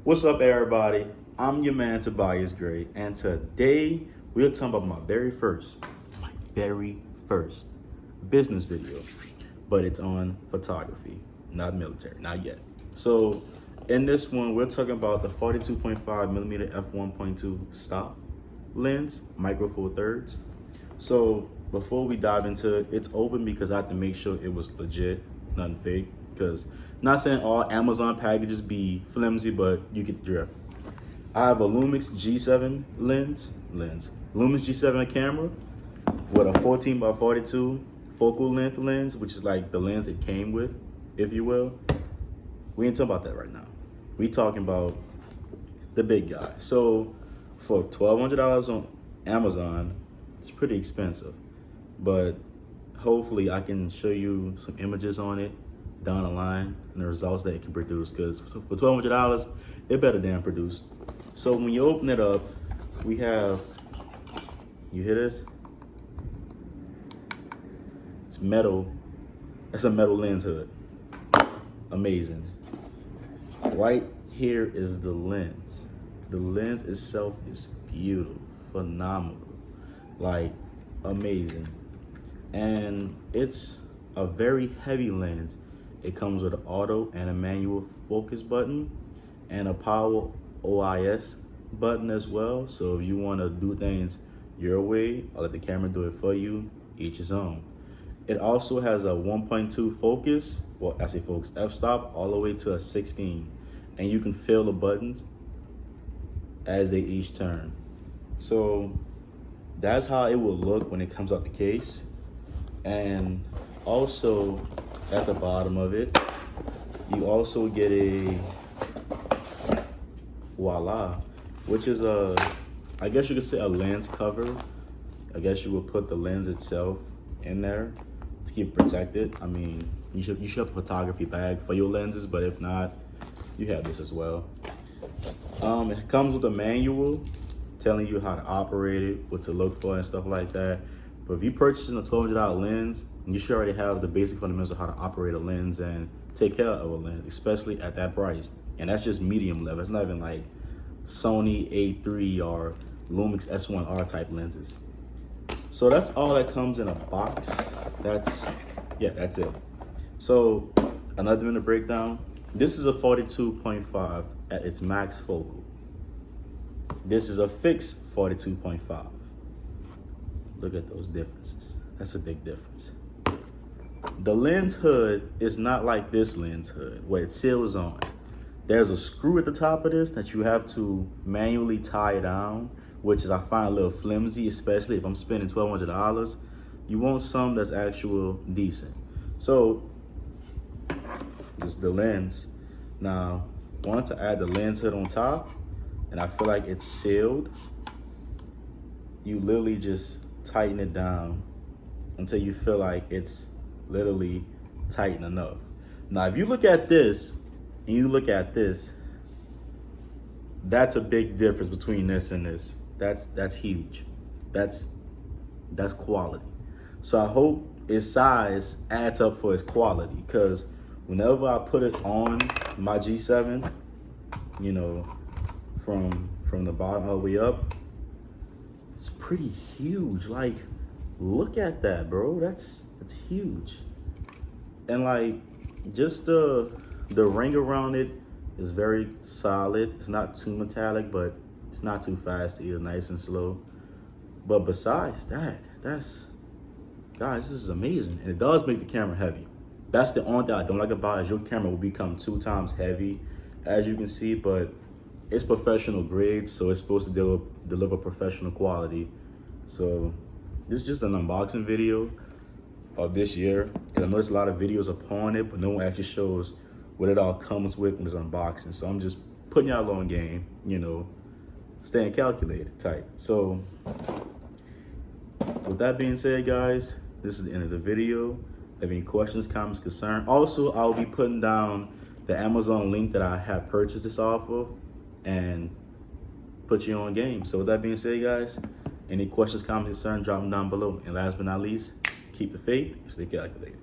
What's up, everybody? I'm your man Tobias Gray, and today we're talking about my very first business video, but it's on photography, not military, not yet. So in this one, we're talking about the 42.5mm f1.2 stop lens, micro four thirds. So before we dive into it, it's open because I have to make sure it was legit, nothing fake. Because not saying all Amazon packages be flimsy, but you get the drift. I have a LUMIX G7 LUMIX G7 camera with a 14x42 focal length lens, which is like the lens it came with, if you will. We ain't talking about that right now. We talking about the big guy. So for $1,200 on Amazon, it's pretty expensive, but hopefully I can show you some images on it down the line and the results that it can produce, because for $1,200 it better damn produce. So when you open it up, we have, you hear this? It's metal. It's a metal lens hood. Amazing. Right here is the lens. The lens itself is beautiful, phenomenal, like amazing. And it's a very heavy lens. It comes with an auto and a manual focus button and a power OIS button as well. So if you want to do things your way or let the camera do it for you, each his own. It also has a 1.2 focus, well, I say focus, f-stop all the way to a 16. And you can feel the buttons as they each turn. So that's how it will look when it comes out the case. And also at the bottom of it, you also get a voila, which is a, I guess you could say a lens cover. I guess you would put the lens itself in there to keep it protected. I mean, you should have a photography bag for your lenses, but if not, you have this as well. It comes with a manual telling you how to operate it, what to look for and stuff like that. But if you're purchasing a $1,200 lens, you should already have the basic fundamentals of how to operate a lens and take care of a lens, especially at that price. And that's just medium level. It's not even like Sony A3 or LUMIX S1R type lenses. So that's all that comes in a box. That's it. So another minute breakdown. This is a 42.5 at its max focal. This is a fixed 42.5. Look at those differences. That's a big difference. The lens hood is not like this lens hood where it seals on. There's a screw at the top of this that you have to manually tie down, which is I find a little flimsy, especially if I'm spending $1,200. You want some that's actual decent. So this is the lens. Now, I want to add the lens hood on top, and I feel like it's sealed. You literally just tighten it down until you feel like it's literally tight enough. Now, if you look at this and you look at this, that's a big difference between this and this. That's huge. That's quality. So I hope its size adds up for its quality, because whenever I put it on my G7, you know, from the bottom all the way up, it's pretty huge. Like, look at that, bro. That's huge. And like, just the ring around it is very solid. It's not too metallic, but it's not too fast either, nice and slow. But besides that, guys, this is amazing. And it does make the camera heavy. That's the only thing I don't like about it, is your camera will become 2 times heavy, as you can see, but it's professional grade, so it's supposed to deliver professional quality. So this is just an unboxing video of this year, because I know there's a lot of videos upon it, but no one actually shows what it all comes with when it's unboxing. So I'm just putting y'all on game, you know, staying calculated type. So with that being said, guys, this is the end of the video. Have any questions, comments, concerns? Also, I'll be putting down the Amazon link that I have purchased this off of and put you on game. So with that being said, guys, any questions, comments, concerns, drop them down below. And last but not least, keep the faith, stay calculated.